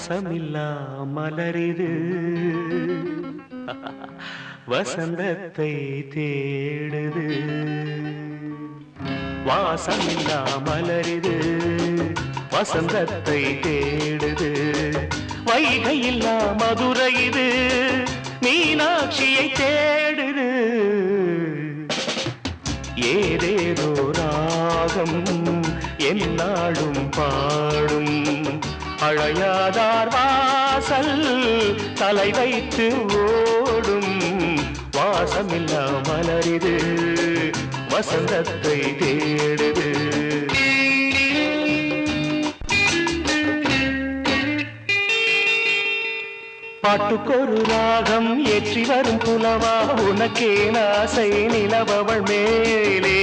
வாசமில்லா மலரிது வசந்தத்தை தேடுது. வாசமில்லா மலரிது வசந்தத்தை தேடுது. வைகையில்லா மதுரை இது மீனாட்சியை தேடுது. ஏதேதோ ராகம் என்னாலும் பாடும். அழையாதார் வாசல் தலை வைத்து ஓடும். வாசமில்லா மலரிது வசந்தத்தை தேடுது. பாட்டுக்கொரு ராகம் ஏற்றி வரும் புலவா உனக்கே நாசை நிலவவள் மேலே.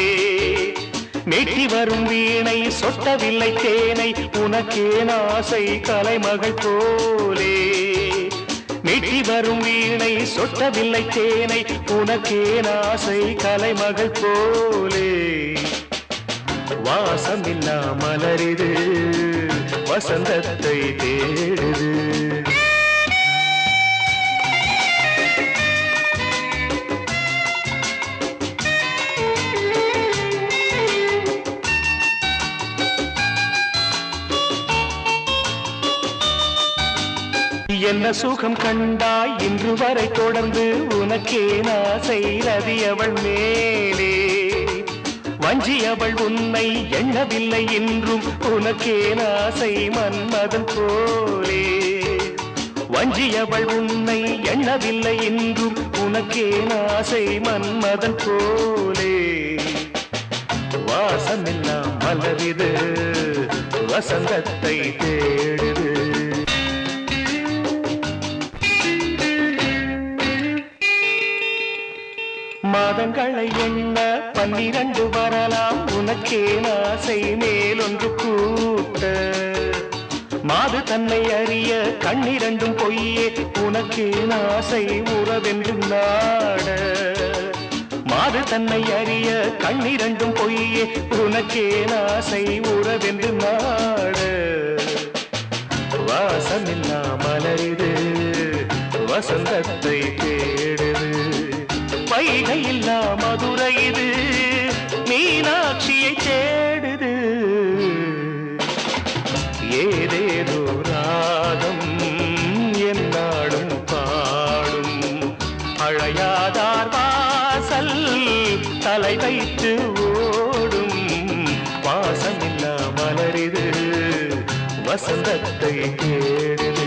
மெட்டி வரும் வீணை சொட்டவில்லை தேனை உனக்கே நாசை கலைமகள் போலே. மெட்டி வரும் வீணை சொட்டவில்லை தேனை உனக்கே நாசை கலைமகள் போலே. வாசமில்லா மலரிது வசந்தத்தை தேடுது. என்ன சுகம் கண்டாய் இன்று வரை தொடர்ந்து உனக்கே நாசை ரதியவள் மேலே. வஞ்சியவள் உன்னை எண்ணவில்லை என்றும் உனக்கே நாசை மன்மதன் போலே. வஞ்சியவள் உன்னை எண்ணவில்லை என்றும் உனக்கே நாசை மன்மதன் போலே. வாசமெல்லாம் மலரிது வசந்தத்தை தேடுது. மாதங்களை எண்ண 12 வரலாம் உனக்கே நாசை மேலொன்று கூட்ட. மாது தன்னை அறிய கண்ணிரண்டும் பொய்யே உனக்கே நாசை உறவென்றும் நாட. மாது தன்னை அறிய கண்ணிரண்டும் பொய்யே உனக்கே நாசை உறவென்று நாட. வாசமில்லா மலரிது வசந்தத்தை தேடுது. வைகையில்லா மதுரை இது மீனாட்சியை தேடுது. ஏதேதோ ராகம் என்னாடும் பாடும். அழையாதார் வாசல் தலை வைத்து ஓடும். வாசமில்லா மலரிது வசந்தத்தை தேடுது.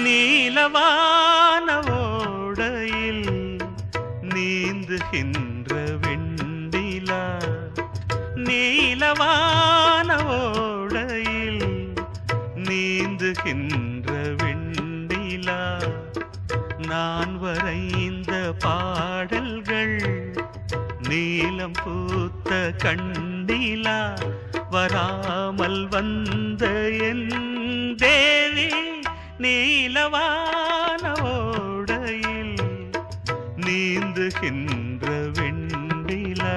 நீலவான ஓடையில் நீந்துகின்ற வெண்ணிலா. நீலவான ஓடையில் நீந்துகின்ற வெண்ணிலா. நான் வரைந்த பாடல்கள் நீலம் பூத்த கண்ணிலா. வராமல் வந்த என் தேவி நீலவான ஓடையில் நீந்துகின்ற வெண்ணிலா.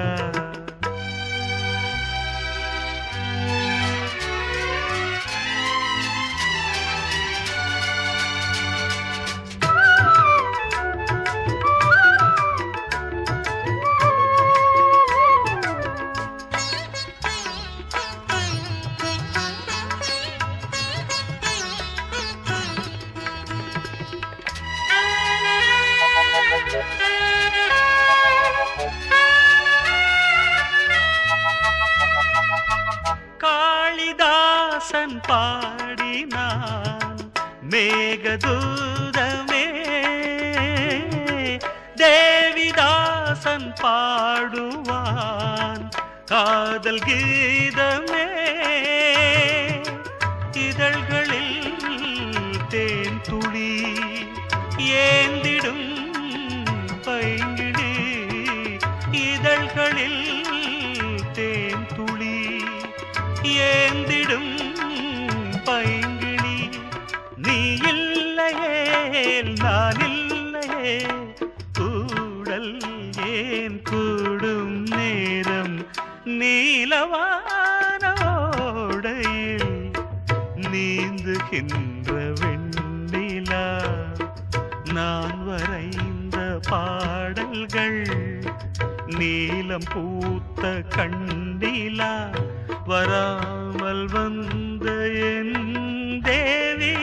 காளிதாசன் பாடினான் மேகதூதமே தேவிதாசன் பாடுவான் காதல் கீதமே இதழ்களில் தேன் துளி ஏந்திடும் பைங்கிழி இதழ்களில் தேன் துளி ஏந்திடும் பைங்கிழி நீ இல்லையே நான் இல்லையே கூடல் ஏன் கூடும் நேரம் நீலவானோடையில் நீந்துகின்ற வெண்ணிலா நான் வரைந்த பாடல்கள் நீலம் பூத்த கண்ணிலா வராமல் வந்த என் தேவி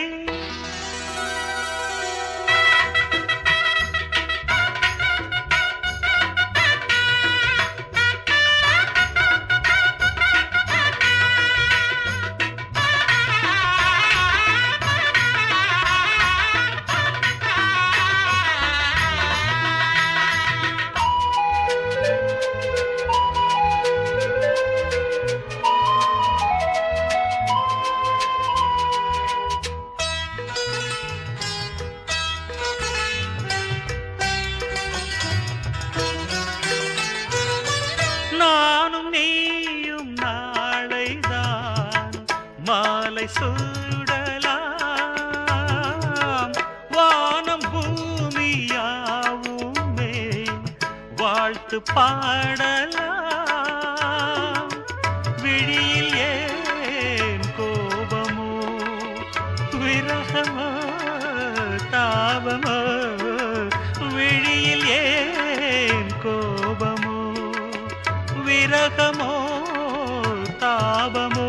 மாலை சூடலாம் வானம் பூமியாவுமே வாழ்த்து பாடலாம் விழியில் ஏன் கோபமோ விரகமோ தாபமோ விழியில் ஏன் கோபமோ விரகமோ தாபமோ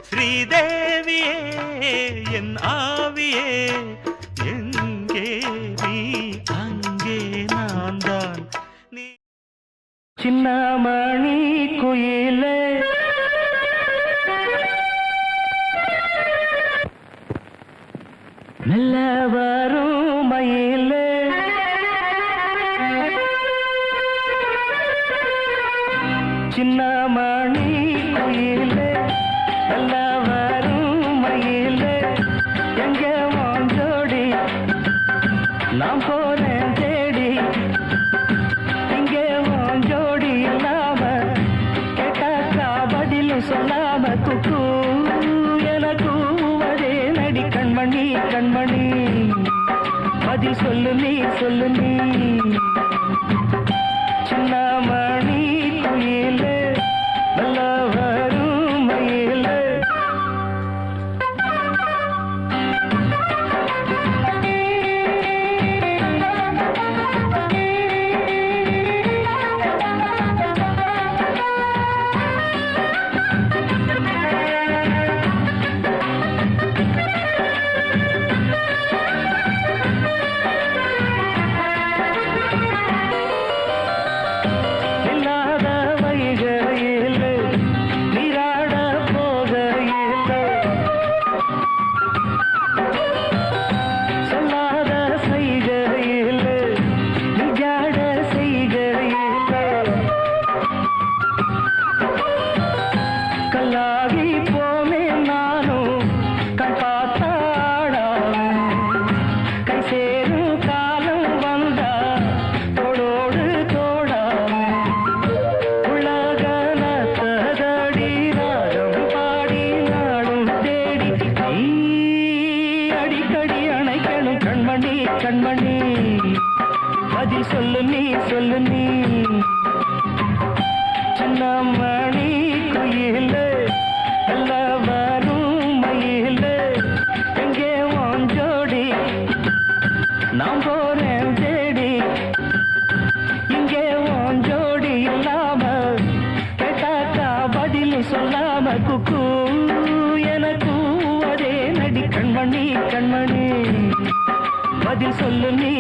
ஸ்ரீதேவியே என் ஆவியே எங்கே நீ அங்கே நான் தான் நீ சின்னமணி குயிலே மெல்ல வரும் மயிலே சின்னமணி குயிலே மெல்ல வரும் மயிலே எங்கே வாஞ்சோடி நாம் போனேன் தேடி இங்கே வாஞ்சோடி இல்லாம கேட்டாக்கா பதிலும் சொல்லாம குக்கு எனக்கு அதே நடி கண்மணி கண்மணி பதில் சொல்லு நீ சின்னமணி குயிலே நல்ல வரும் மயிலே கண்மணி பதில் சொல்லு நீ சின்னமணி குயிலே நல்ல வரும் மயிலே எங்கே வாஞ்சோடி நாம் போறேன் தேடி இங்கே வாஞ்சோடி இல்லாம கேட்டாக்கா பதில் சொல்லாம குக்கு எனக்கு அதே நடி கண்மணி பதில் சொல்லு நீ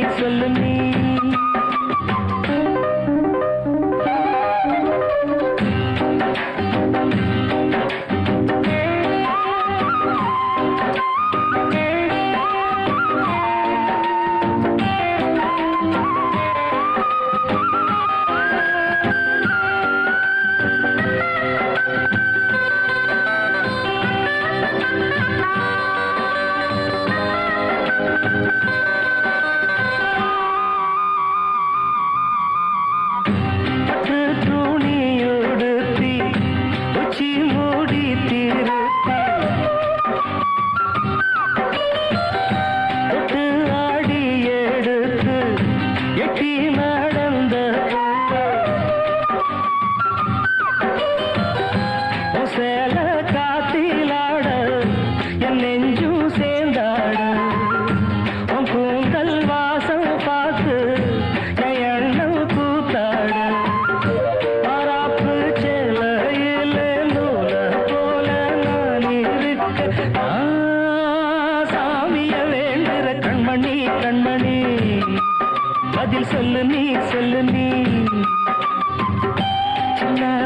பதில் சொல்லு நீ சொல்லு நீ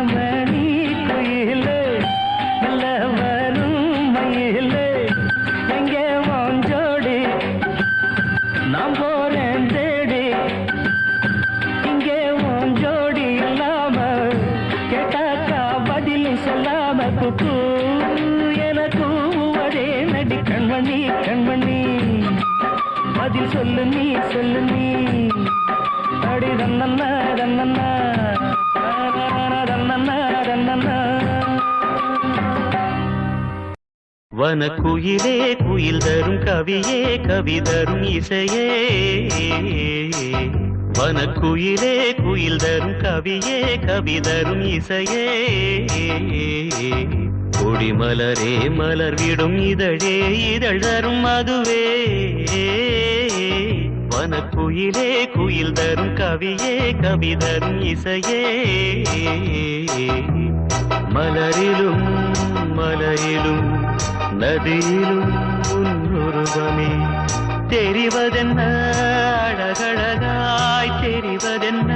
மணி குயிலே நல்ல வரும் மயிலே எங்கே வாஞ்சோடி நாம் போறேன் தேடி இங்கே வாஞ்சோடி இல்லாம கேட்டாக்கா பதில் சொல்லாம குக்கு எனக்கு அதே நடி கண்மணி கண்மணி பதில் சொல்லு நீ சொல்லு நீ அடி தன்னன்னா தன்னன்னா வனக்குயிலே குயில் தரும் கவியே கவி தரும் இசையே வனக்குயிலே குயில் தரும் கவியே கவி தரும் இசையே கொடிமலரே மலர் விடும் இதழே இதழ் தரும் மதுவே வனக்குயிலே குயில் தரும் கவியே கவி தரும் இசையே மலரிலும் மலையிலும் நதியிலும் உன்னுருவமே தெரிவதென்ன அழகழகாய் தெரிவதென்ன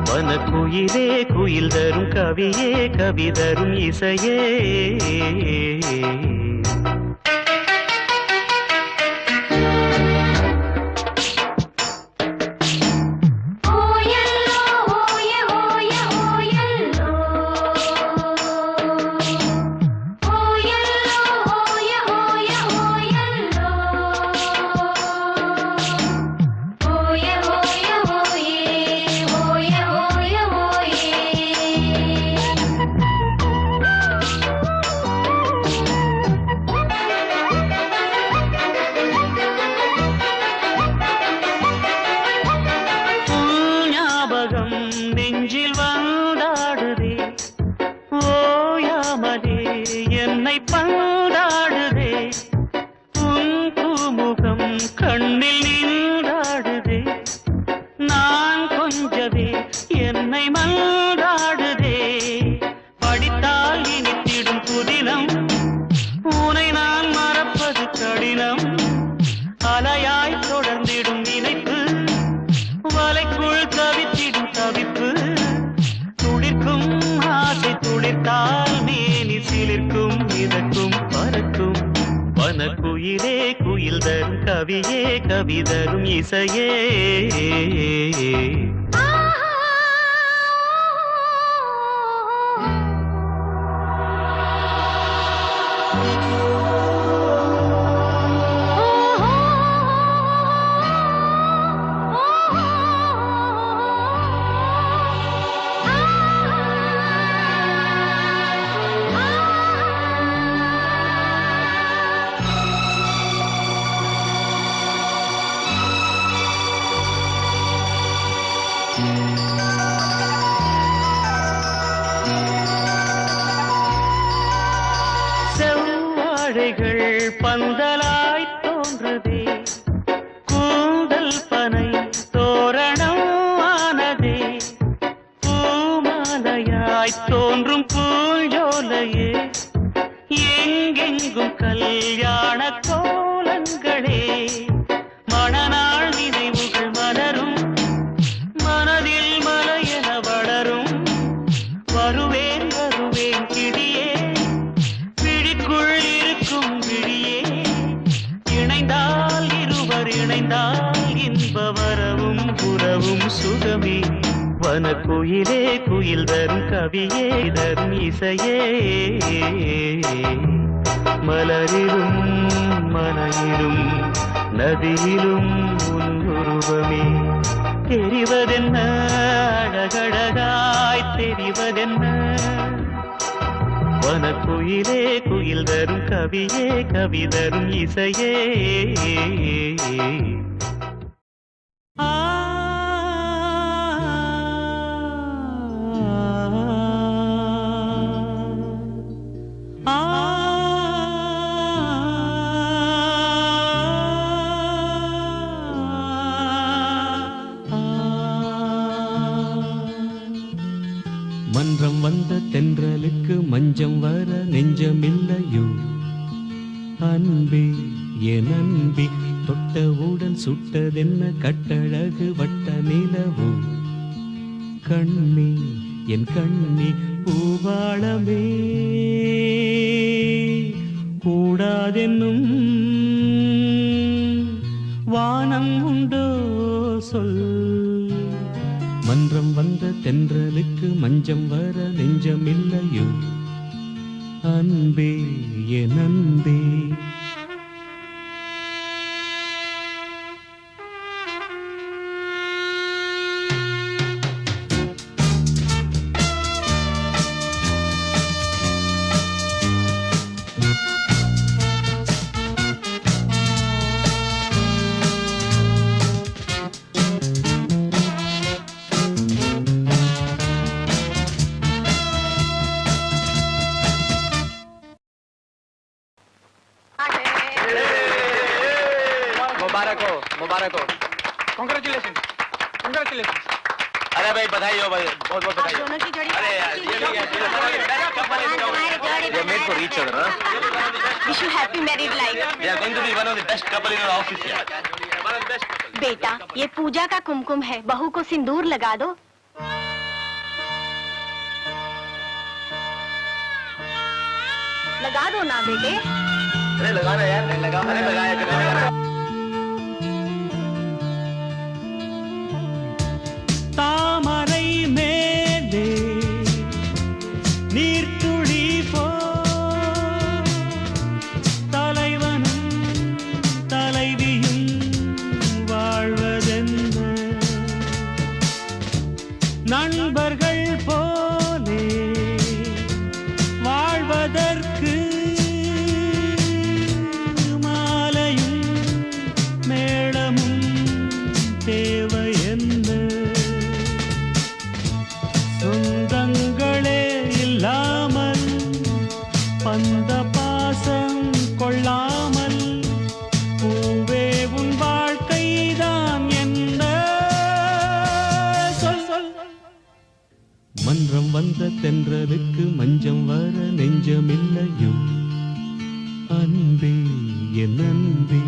வனக்குயிலே குயில் தரும் கவியே கவி தரும் இசையே நெஞ்சில் வந்தாடுதே ஓயாமலே என்னை பந்தாடுதே உன் பூமுகம் கண்ணில் நின்றாடுதே நான் கொஞ்சவே என்னை மந்தாடுதே படித்தால் இனித்திடும் புதினம் உனை நான் மறப்பது கடினம் அலையாய் தொடர்ந்திடும் நினைப்பு வலைக்குள் தவித்திடும் தவிப்பு துளிர்க்கும் ஆசை துளிர்த்தால் மேனி சிலிர்க்கும் மிதக்கும் பறக்கும் வனக்குயிலே குயில் தரும் கவியே கவி தரும் இசையே செவ்வாழைகள் பந்தலாய் தோன்றுதே கூந்தல் பனை தோரணம் ஆனதே பூமாலையாய் தோன்றும் பூஞ்சோலையே எங்கெங்கும் கல்யாண கோலங்களே மணநாள் நினைவுகள் மலரும் மனதில் மலையென வளரும் வருவேன் வருவேன் கிளியே விழிக்குள் இருக்கும் விழியே இணைந்தால் இருவர் இணைந்தால் இன்ப வரவும் உறவும் சுகமே வனக்குயிலே குயில் தரும் கவியே தரும் இசையே மலரிலும் மலையிலும் நதியிலும் உன்னுருவமே தெரிவதென்ன அழகழகாய் தெரிவதென்ன வனக்குயிலே குயில் தரும் கவியே கவி தரும் இசையே மன்றம் வந்த தென்றலுக்கு மஞ்சம் வர நெஞ்சமில்லையோ அன்பே என் அன்பே தொட்டவுடன் சுட்டதென்ன கட்டழகு வட்ட நிலவோ கண்ணே என் கண்ணே பூவாளமே கூடாதென்னும் வானம் உண்டோ சொல் மன்றம் வந்த தென்றலுக்கு மஞ்சம் வர நெஞ்சமில்லையோ அன்பே என் அன்பே मुबारक हो कांग्रेचुलेशन कांग्रेचुलेशन अरे भाई बधाई हो भाई बहुत बहुत बधाई दोनों की जोड़ी अरे यार ये made for each other wish you happy married life they are going to be one of the best couple in our office यार one of the best couple बेटा ये पूजा का कुमकुम है बहू को सिंदूर लगा दो लगा दो ना बेटे अरे लगाना यार नहीं लगा अरे लगाया कर தாமரை மேலே நீர்த்துளி போ தலைவனும் தலைவியும் வாழ்வதென்ன நண்பர்கள் போலே வாழ்வதற்கு மாலையும் மேளமும் தேவை என்ன சொந்தங்களே இல்லாமல் பந்த பாசம் கொள்ளாமல் பூவே உன் வாழ்க்கைதான் என்ன சொல் சொல் மன்றம் வந்த தென்றலுக்கு மஞ்சம் வர நெஞ்சமில்லையோ அன்பே என் அன்பே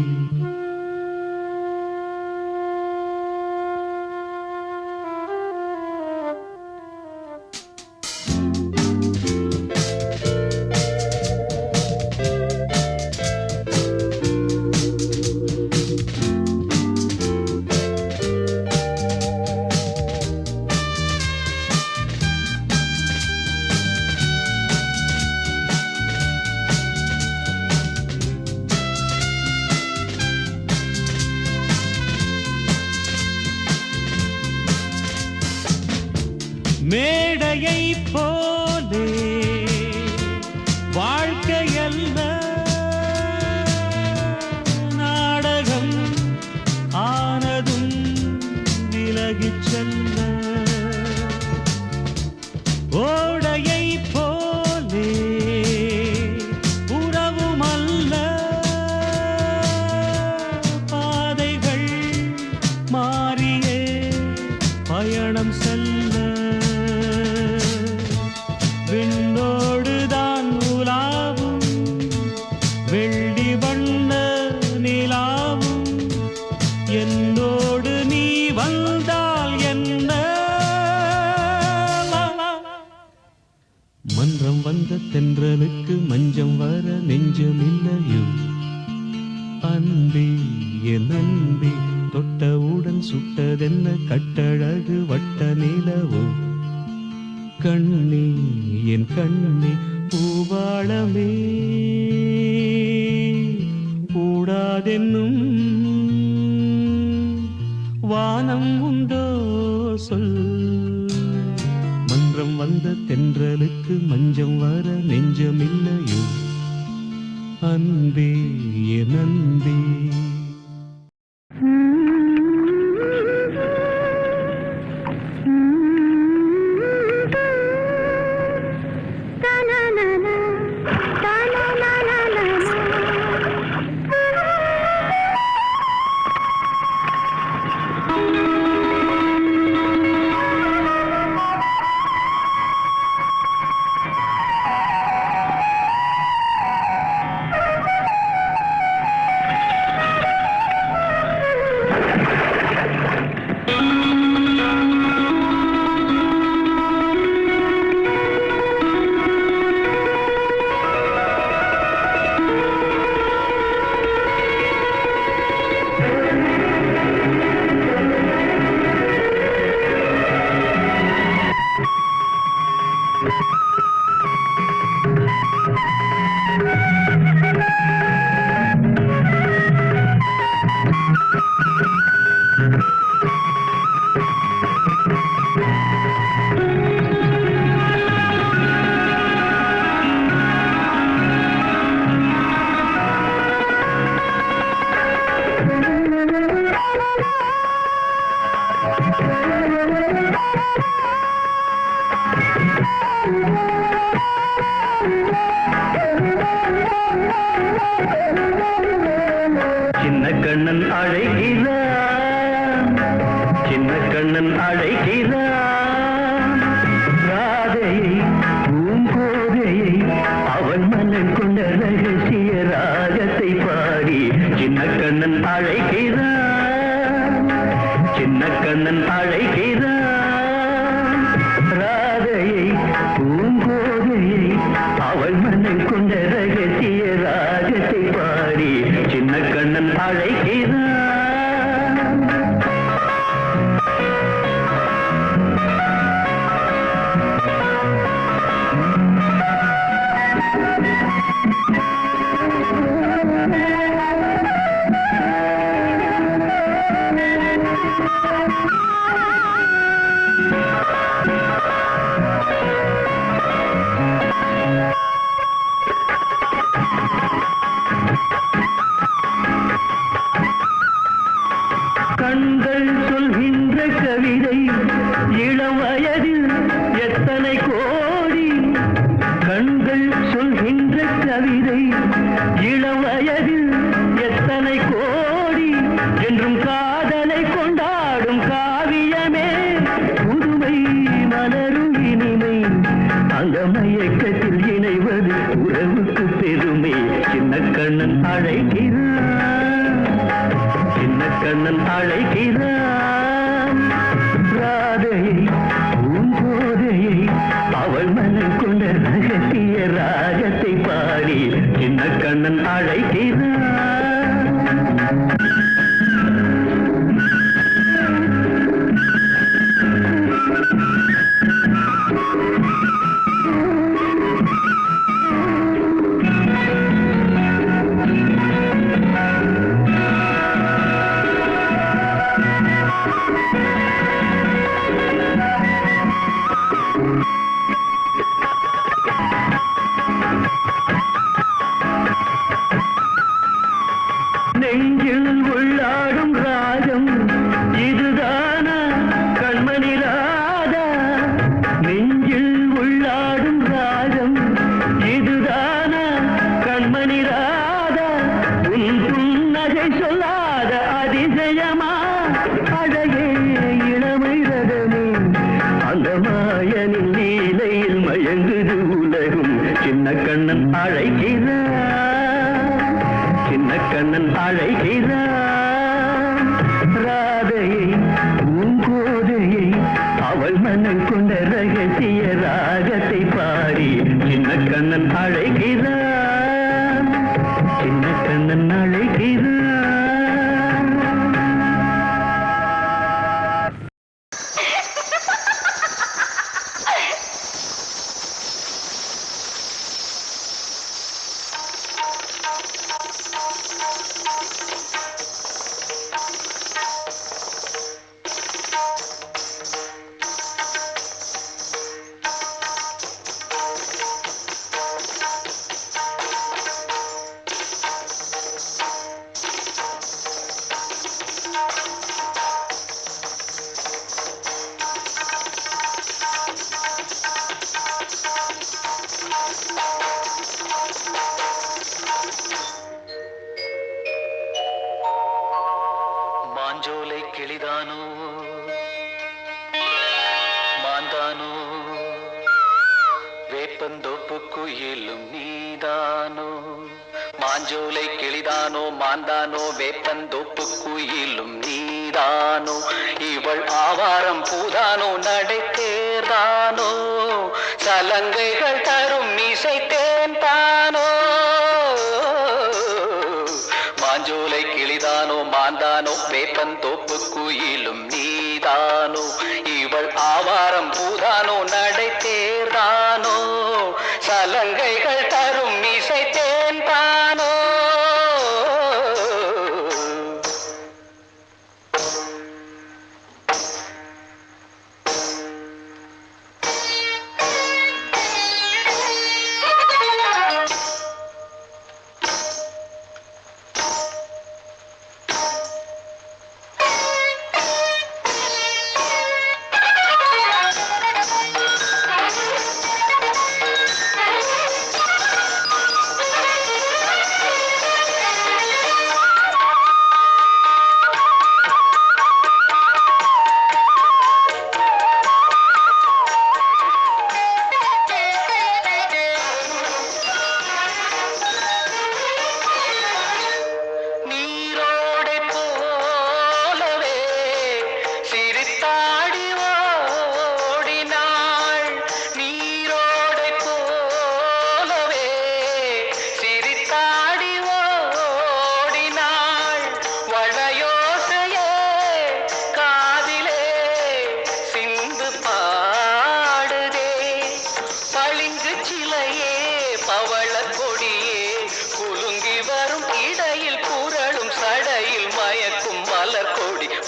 மேடையை போலே வாழ்க்கையல்ல நாடகம் ஆனதும் விலகிச் செல்ல ஓடையை போலே உறவுமல்ல பாதைகள் மாறியே பயணம் செல்ல விண்ணோடுதான் உலாவும் வெள்ளி வண்ண நிலாவும் என்னோடு நீ வந்தால் என்ன மன்றம் வந்த தென்றலுக்கு மஞ்சம் வர நெஞ்சமில்லையோ அன்பே என் அன்பே தொட்டவுடன் சுட்டதென்ன கட்டழகு வட்ட நிலவோ கண்ணே என் கண்ணே பூவாளமே கூடாதென்னும் வானம் உண்டோ சொல் மன்றம் வந்த தென்றலுக்கு மஞ்சம் வர நெஞ்சமில்லையோ அன்பே என் அன்பே சின்ன கண்ணன் அழைக்கிறான், சின்ன கண்ணன் அழைக்கிறான். ராதையை பூங்கோதையை அவன் மன்னன் கொண்ட ரகசிய ராகத்தை பாடி சின்ன கண்ணன் அழைக்கிறான், சின்ன கண்ணன் அழைக்கிறான். ராதையை பூங்கோதையை அவள் மன்னன் கொண்ட ரகசிய ராகத்தை பாடி சின்ன கண்ணன் அழைக்கிறான். கண்கள் சொல்கின்ற கவிதை இளம் வயதில் எத்தனை கோடி, கண்கள் சொல்கின்ற கவிதை இளம் வயதில் எத்தனை கோடி, என்றும் காதலை கொண்டாடும் காவியமே புதுமை மலரும் இனிமை, அந்த மயக்கத்தில் இணைவது உறவுக்கு பெருமை. சின்ன கண்ணன் அழைக்கிறான், சின்ன கண்ணன் அழைக்கிறான். ராதையை பூங்கோதையை அவள் மனம் கொண்ட ரகசிய ராகத்தை பாடி சின்ன கண்ணன் அழைக்கிறான். நெஞ்சில் உள்ளாடும் ராகம் இதுதானா கண்மணி ராதா, நெஞ்சில் உள்ளாடும் ராகம் இதுதானா கண்மணி ராதா. உன் புன்னகை சொல்லாத அதிசயமா அழகே இளமை ரகமே, அந்த மாயனின் லீலையில் மயங்குது உலகும். சின்ன கண்ணன் அழைக்கிறான், சின்ன கண்ணன் அழைக்கிறான். ராதையை பூங்கோதையை அவள் மனம் கொண்ட ரகசிய ராகத்தை பாடி சின்ன கண்ணன் அழைக்கிறான், சின்ன கண்ணன் அழைக்கிறான். மாஞ்சோலை கிளிதானோ மாந்தானோ, வேப்பந்தோப்பு குயிலும் நீதானோ. மாஞ்சோலை கிளிதானோ மாந்தானோ, வேப்பந்தோப்பு குயிலும் நீதானோ. இவள் ஆவாரம் பூதானோ நடை தேர்தானோ, சலங்கைகள் தரும் மீசை தேன்தானோ. மாஞ்சோலை கிளிதானோ மாந்தானோ, வேப்பந்தோப்பு குயிலும் நீதானோ. இவள் ஆவாரம் பூதானோ நடை தேர்தானோ. சலங்கைகள் தரும் இசை தேன்பானோ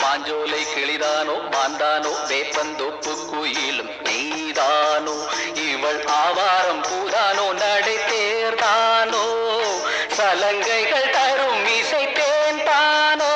மாஞ்சோலை கிளிதானோ மாந்தானோ வேப்பந்தோப்பு குயிலும் நீதானோ இவள் ஆவாரம் பூதானோ நடை தேர்தானோ சலங்கைகள் தரும் இசை தேன்தானோ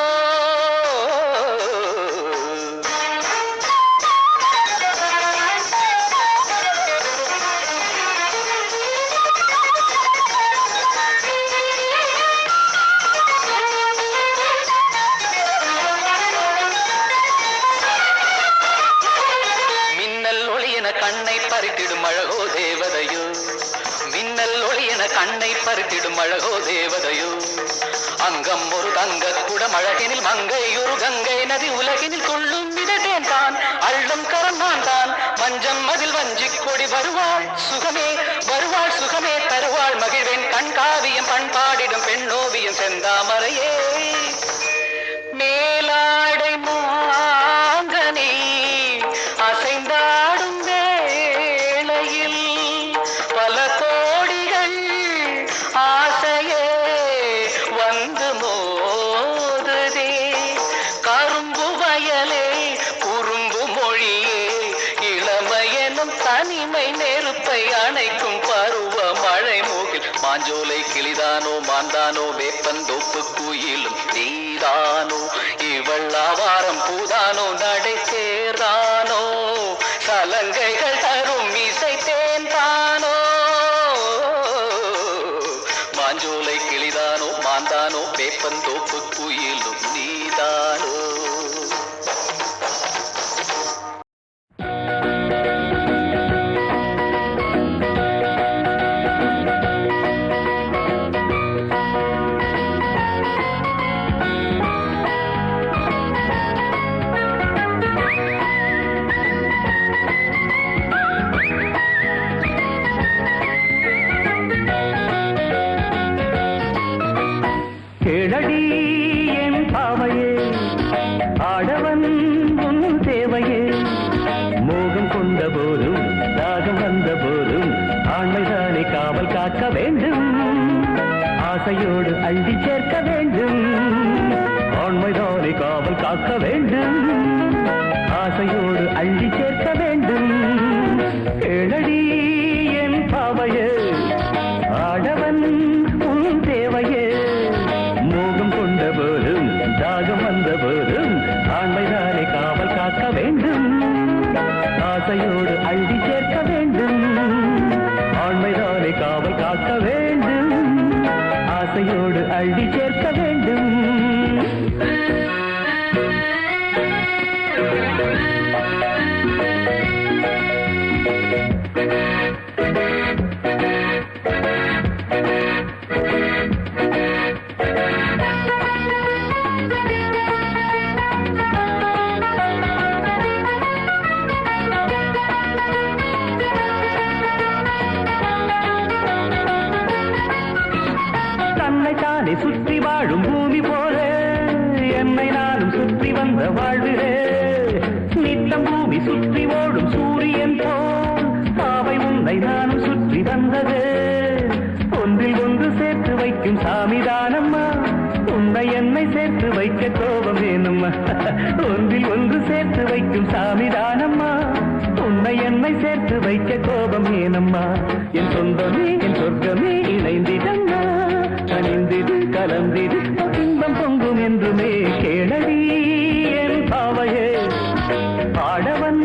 கண்ணை பறித்திடும் அழகோ தேவதையோ மின்னல் ஒளியென கண்ணை பறித்திடும் அழகோ தேவதையோ அங்கம் ஒரு தங்க குடம் அழகினில் மங்கை ஒரு கங்கை நதி உலகினில் கொள்ளும் விதத்தேன் தான் அள்ளும் கரம் நான் தான் மஞ்சம் அதில் வஞ்சிக் கொடி வருவாள் சுகமே தருவாள் மகிழ்வேன் கண்காவியம் பண்பாடிடும் பெண்ணோவியம் செந்தாமரையே மேலாடை மாங்கனி அசைந்தாடும் பல கோடிகள் ஆசையே வந்து மோதுதே கரும்பு வயலே குறும்பு மொழியே இளமையெனும் தனிமை நெருப்பை அணைக்கும் பருவ மழை மூகில் மாஞ்சோலை கிளிதானோ மாந்தானோ வேப்பந்தோப்பு குயிலும் நீதானோ இவள் ஆவாரம் பூதானோ நடை தேர்தானோ சலங்கைகள் தரும் இசை தேன்தானோ மாஞ்சோலை கிளிதானோ மாந்தானோ வேப்பந்தோப்பு குயிலும் நீதானோ கேளடி என் பாவையே ஆடவன் உன் தேவையே மோகம் கொண்ட போதும் தாகம் வந்த போதும் ஆண்மைதானே காவல் காக்க வேண்டும் ஆசையோடு அள்ளி சேர்க்க வேண்டும் ஆண்மைதானே காவல் காக்க வேண்டும் ஆசையோடு அள்ளி சேர்க்க வேண்டும் கேளடி என் பாவையே ஆடவன் உன் தேவையே மோகம் கொண்ட போதும் தாகம் வந்த போதும் ஆண்மைதானே காவல் காக்க வேண்டும் ஆசையோடு அள்ளி சேர்க்க வேண்டும் ஆண்மைதானே காவல் காக்க வேண்டும் ஆசையோடு அள்ளி சேர்க்க வேண்டும் சுற்றி வாழும் பூமி போல என்னை நானும் சுற்றி வந்த வாழ்விலே நித்தம் பூமி சுற்றி ஓடும் சூரியன் போல் பாவை உன்னை நானும் சுற்றி வந்தது வைக்கும் சாமிதானம்மா உன்னை என்னை சேர்த்து வைக்க கோபம் வேணும்மா ஒன்றில் ஒன்று சேர்த்து வைக்கும் சாமிதானம்மா உன்னை என்னை சேர்த்து வைக்க கோபம் ஏனம்மா என் சொந்தமே என் சொர்க்கமே இணைந்திடம்மா கணிந்திடு கலந்திடு இன்பம் பொங்கும் என்றுமே கேளடி என் பாவையே பாடவன்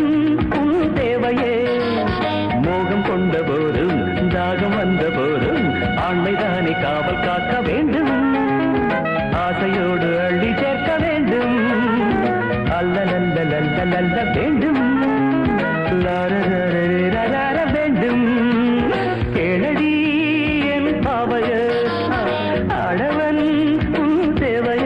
உன் தேவையே மோகம் கொண்ட போதும் தாகம் வந்த போதும் ஆண்மைதானே காவல் காக்க வேண்டும் ஆசையோடு அள்ளி சேர்க்க வேண்டும் அல்ல வேண்டும் லார வேண்டும் கேளடி என் பாவைய ஆடவன் உன் தேவைய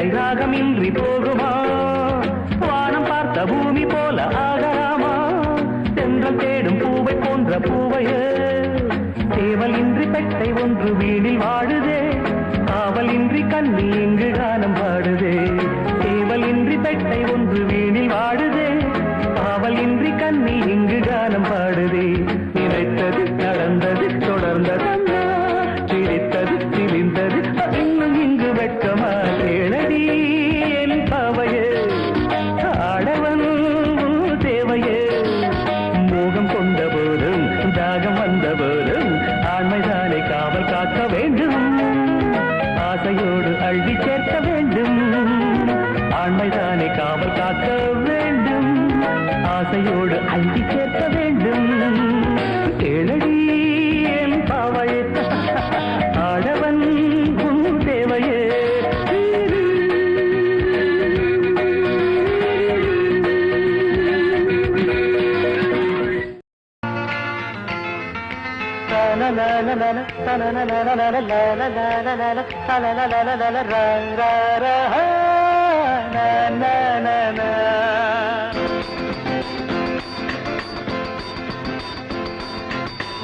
ராகமின்றி போகுமா வானம் பார்த்த பூமி போல ஆகலாமா சென்றல் தேடும் பூவை போன்ற பூவைய சேவல் இன்றி பெட்டை ஒன்று வீணில் வாழுதே காவல் இன்றி கண்ணி இங்கு கானம் பாடுதே சேவல் இன்றி பெட்டை ஒன்று வீணில் வாழுதே காவல் இன்றி கண்ணி இங்கு கானம் பாடுதே நினைத்தது நடந்தது தொடர்ந்ததம்மா சிரித்தது சிரிந்தது இன்னும் இங்கு வெட்கமா கேளடி என் பாவையே ஆடவன் தேவையே மோகம் கொண்ட போதும் தாகம் வந்த போதும் ஆண்மைதானே காவல் காக்க வேண்டும் ஆசையோடு அள்ளி சேர்க்க வேண்டும் ஆண்மைதானே காவல் காக்க வேண்டும் ஆசையோடு அள்ளி சேர்க்க வேண்டும் கேளடி என் பாவையே ஆடவன் உன் தேவையே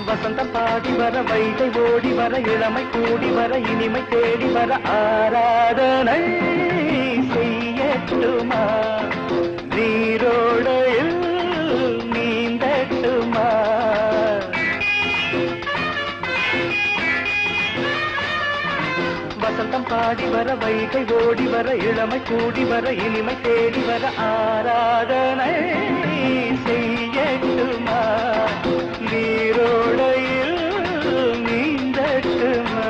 வசந்தம் பாடி வர வைகை ஓடி வர இளமை கூடி வர இனிமை தேடி வர ஆராதனை செய்யட்டுமா நீரோடையில் நீந்தட்டுமா வசந்தம் பாடி வர வைகை ஓடி வர இளமை கூடி வர இனிமை தேடி வர ஆராதனை செய்யட்டுமா நீரோடையில் நீந்தட்டுமா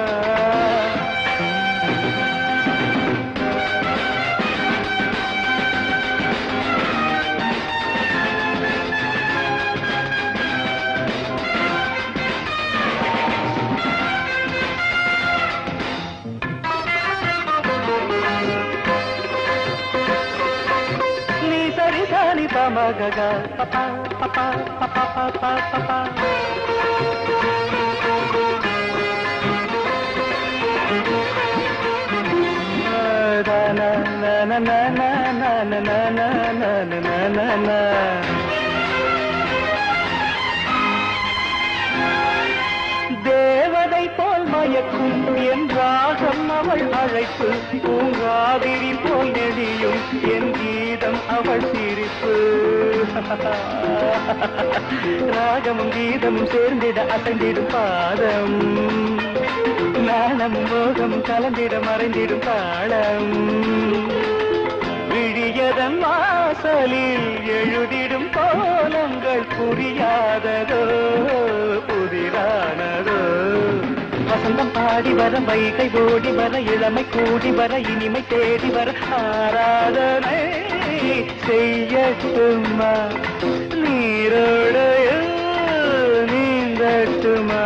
நீ சரிதானி பமகக பப்பா பப்பா பப்பா பப்பா பப்பா தேவதை போல் மயக்கும் என் ராகம் அவள் அழைப்பு பூங்காவிரி போல் நெடியும் என் கீதம் அவள் சிரிப்பு ராகமும் கீதமும் சேர்ந்திட அசைந்திடும் பாதம் நாணமும் மோகமும் கலந்திட மறைந்திடும் தாளம் விழியதன் வாசலில் எழுதிடும் கோலங்கள் புரியாததோ புதிரானதோ வசந்தம் பாடி வர வைகை ஓடி வர இளமை கூடி வர இனிமை தேடி வர ஆராதனை செய்யட்டுமா நீரோடையில் நீந்தட்டுமா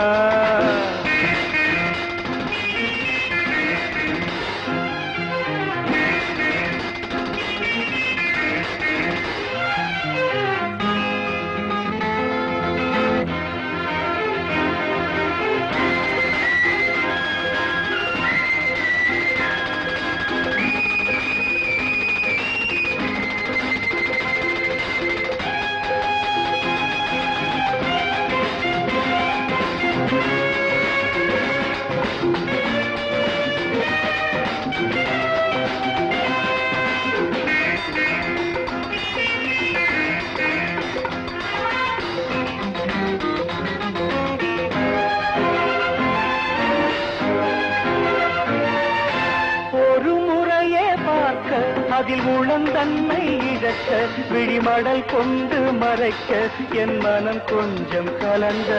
காதில் முழந்தன்னை இழக்க விழிமடல் கொண்டு மறைக்க என் மனம் கொஞ்சம் கலந்த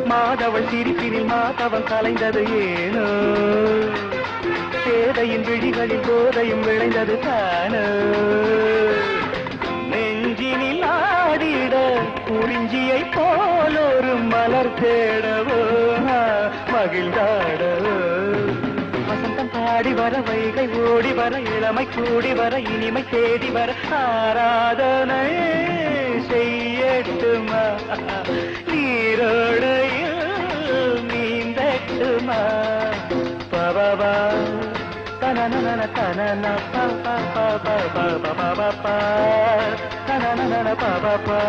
மாதவள் சிரிப்பினில் மாதவன் கலைந்தது ஏனோ பேதையின் விழிகளில் போதையும் விளைந்தது தானோ நெஞ்சினில் ஆடிட குறிஞ்சியை போல் ஒரு மலர் தேடவோ மகிழ்ந்தாடவோ வசந்தம் பாடி வர வைகை ஓடி வர இளமை கூடி வர இனிமை தேடி வர ஆராதனை செய்யட்டுமா நீரோடையில் நீந்தட்டுமா பவா தனன தனன பா தனன பா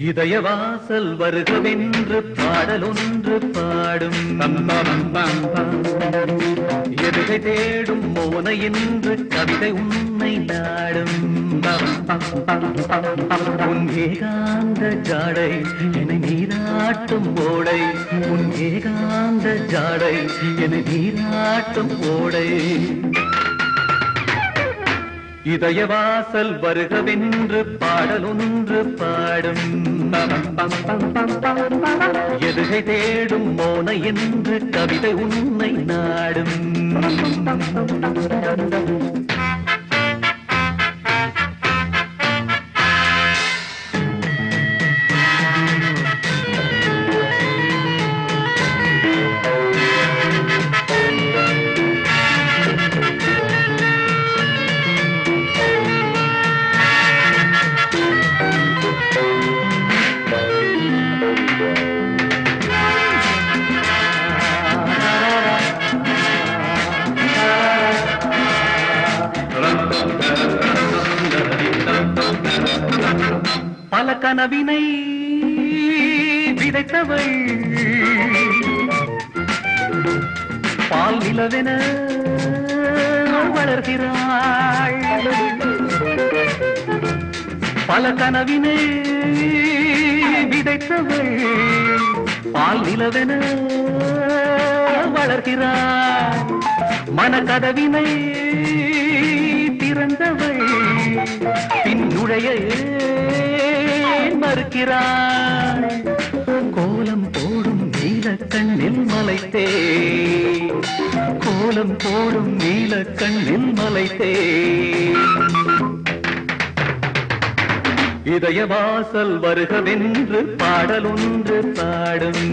இதய வாசல் வருகவென்று பாடலொன்று பாடும் எதுகை தேடும் மோன என்று கவிதை உன்னை நாடும் உன் ஏகாந்த ஜாடை என்னை நீராட்டும் ஓடை உன் ஏகாந்த ஜாடை என்னை நீராட்டும் ஓடை இதய வாசல் வருகவென்று பாடலொன்று பாடும் எதுகை தேடும் மோன என்று கவிதை உன்னை நாடும் பல கனவினை விதைத்தவள் பால் நிலவென வளர்கிறாள் பல கனவினை விதைத்தவள் பால் நிலவென வளர்கிறாள் மனக்கதவினை திறந்தவள் பின் நுழைய மறுக்கிறாள் கோலம் போடும் நீல கண்ணில் மலைத்தே கோலம் போடும் நீல கண்ணில் மலைத்தே இதய வாசல் வருகவென்று பாடலொன்று பாடும்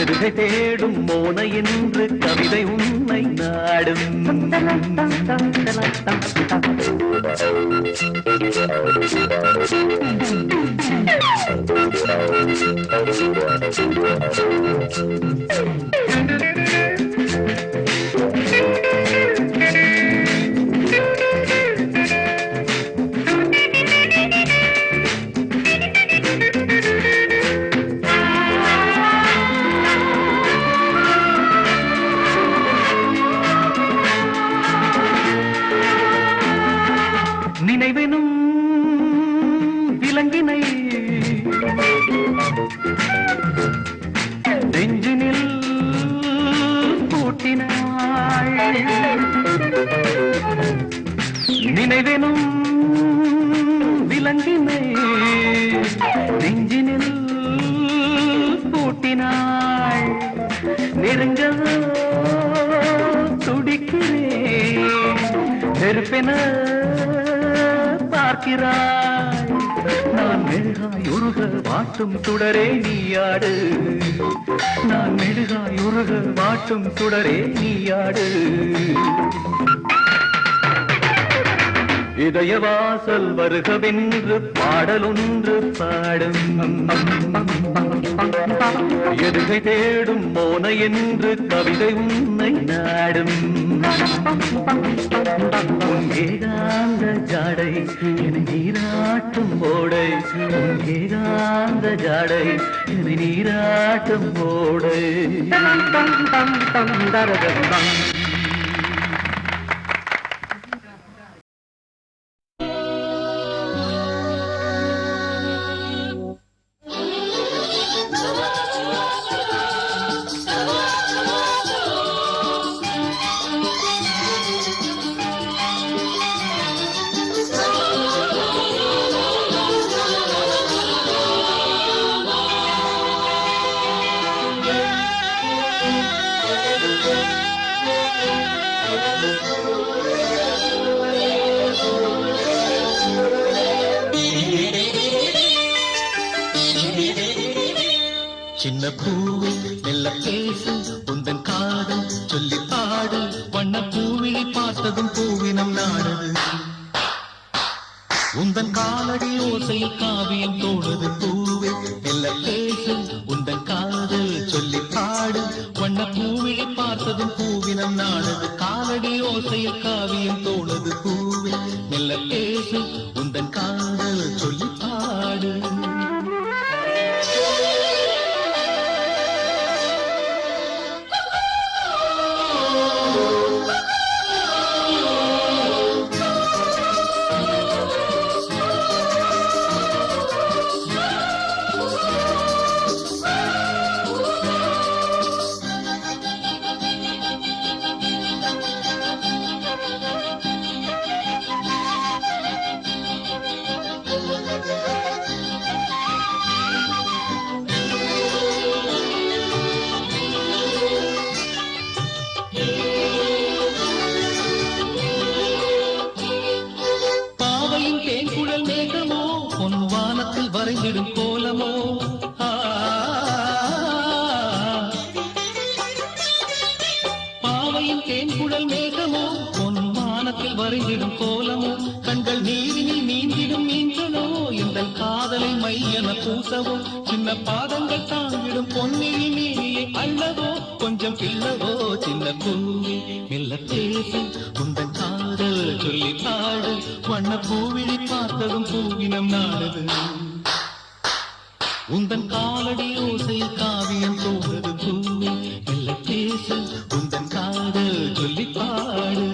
எதுகை தேடும் மோன என்று கவிதை உன்னை நாடும் நினைவெனும் விலங்கினை நெஞ்சினில் பூட்டினாள் நினைவெனும் விலங்கினை நெஞ்சினில் பூட்டினாள் நெருங்க துடிக்கிறேன் நெருப்பென பார்க்கிறாய் நான் மெழுகாய் உருக வாட்டும் சுடரே நீயாடு, நான் மெழுகாய் உருக வாட்டும் சுடரே நீயாடு. இதய வாசல் வருகவென்று பாடலொன்று பாடும், எதுகை தேடும் மோன என்று கவிதை உன்னை நாடும். உன் ஏகாந்த ஜாடை என்னை நீராட்டும் ஓடை, உன் ஏகாந்த ஜாடை என்னை நீராட்டும் ஓடை. சின்ன பூவே மெல்ல பேசு உந்தன் காதல் சொல்லி பாடு, வண்ண பூவிழி பார்த்ததும் பூவினம் நாடுது. உந்தன் காலடி ஓசையில் காவியம் தோடுது. பூவே மெல்ல பேசு உந்தன் காதல் சொல்லி பாடு, வண்ண பூவிழி பார்த்ததும் பூவினம் நாடுது. காலடி ஓசையில் காவியம் தோடுது. பூவே மெல்ல பேசு உந்தன் காதல் சொல்லி பாடு. வரைந்திடும் கோலமோ பாவையின் தேன்குழல் மேகமோ பொன் வானத்தில் வரைந்திடும் கோலமோ, கண்கள் நீரினில் நீந்திடும் மீன்களோ எங்கள் காதலை மையென பூசவோ, சின்ன பாதங்கள் தாங்கிடும் பொன்னில் நீரியை அள்ளவோ, கொஞ்சம் கிள்ளவோ சின்ன பூவே மெல்ல பேசி உந்தன் காதல் சொல்லி பாடு, வண்ண பூவிழி பார்த்ததும் பூவினம் நாடுது. உந்தன் காலடி ஓசையில் காவியம் தோன்றது. பூவே மெல்ல பேசு உந்தன் காதல் சொல்லி பாடு.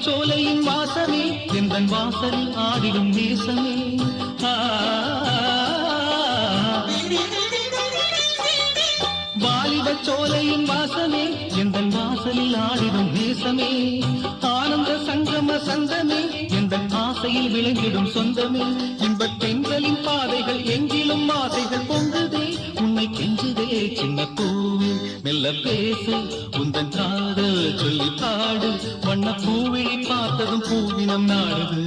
சோலையின் வாசமே எந்தன் வாசலில் ஆடிடும் நேசமே, வாலிப சோலையின் வாசமே எந்தன் வாசலில் ஆடிடும் நேசமே, ஆனந்த சங்கம சந்தமே எந்தன் ஆசையில் விளங்கிடும் சொந்தமே, இன்பத் பெண்களின் பாதைகள் எங்கிலும் ஆசைகள் பொங்குதே, உன்னை கெஞ்சுதே சின்ன பூவே மெல்ல பேசு உந்தன் காதல் சொல்லி பாடு, வண்ண பூவிழி பார்த்ததும் பூவினம் நாடுது.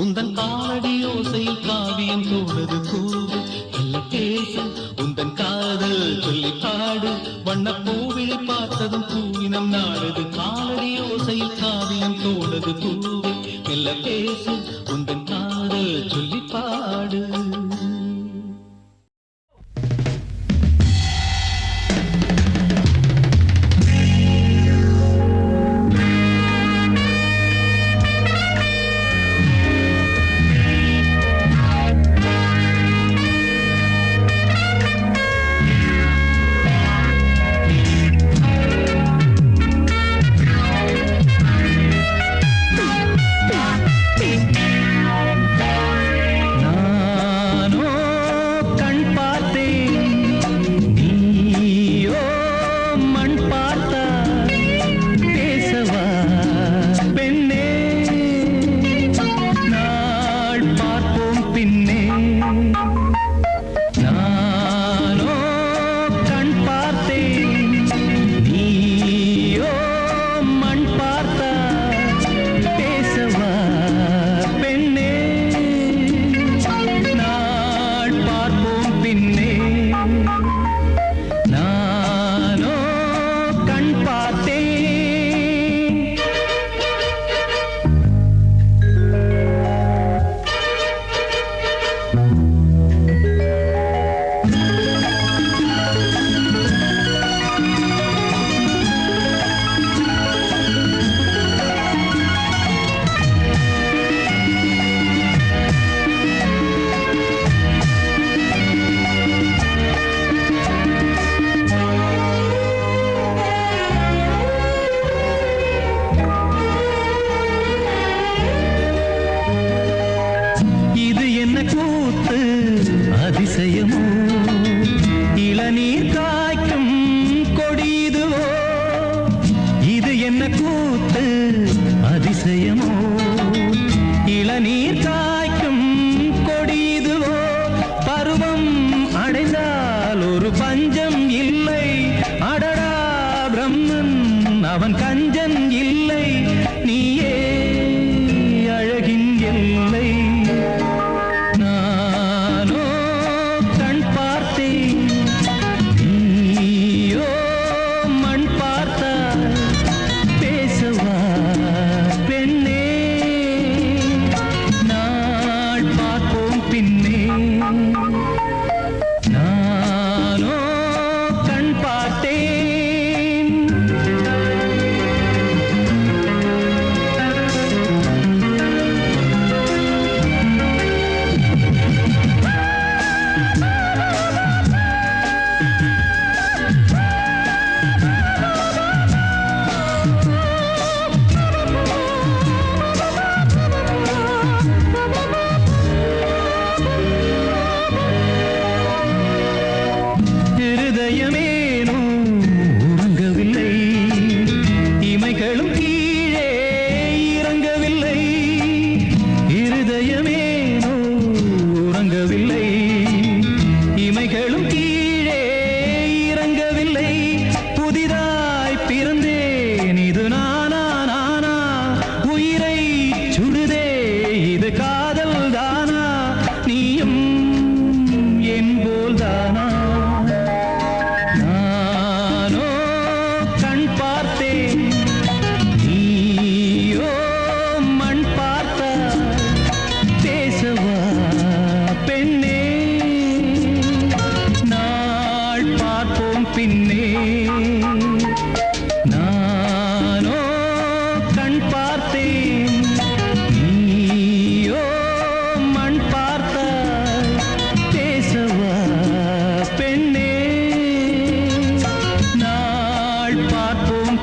உந்தன் காலடி ஓசையில் காவியம் தோடுது. பூவே மெல்ல பேசு உந்தன் காதல் சொல்லி பாடு, வண்ண பூவிழி பார்த்ததும் பூவினம் நாடுது. காலடி ஓசையில் காவியம் தோடுது. பூவே மெல்ல பேசு உந்தன் காதல் சொல்லி பாடு.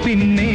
பின்னே